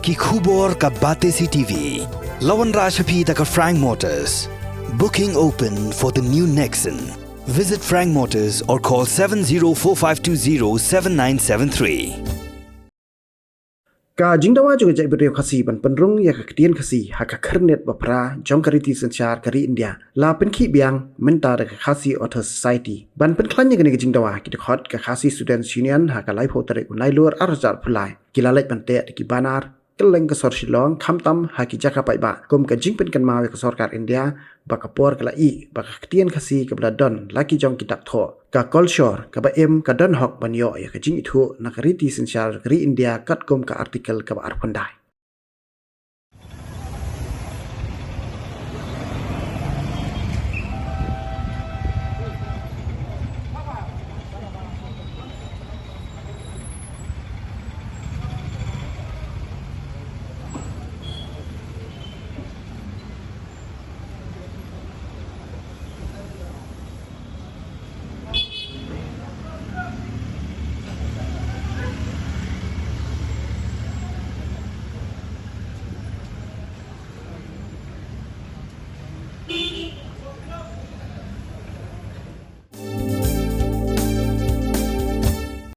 Ki khubor ka bate si TV. Lawan Rashaphi taka Frank Motors. Booking open for the new Nexon. Visit Frank Motors or call 7045207973. Ka Jingdawa juga jai beriau Khasi ban Pynrung ya ka Ktien Khasi haka kernet bapra jong kariti sensyar kari India la Pynkhih biang menta da Khasi Author Society ban Pynkhih gani Jingdawa kita khot ka Khasi Students Union haka lai photare unai lur arjar phulai kila lai bante ki banar keleng ka sor Shillong khamtam haki jaka pai ba kom ka jingpen kan mawe ka sarkar India baka por kala I baka Ktien Khasi ka bladon laki jong kitak tho ka culture ka ba em ka don hok ban yo ya ka jing ithu na kariti sensyar kari India kat kom ka artikel ka ba arpandai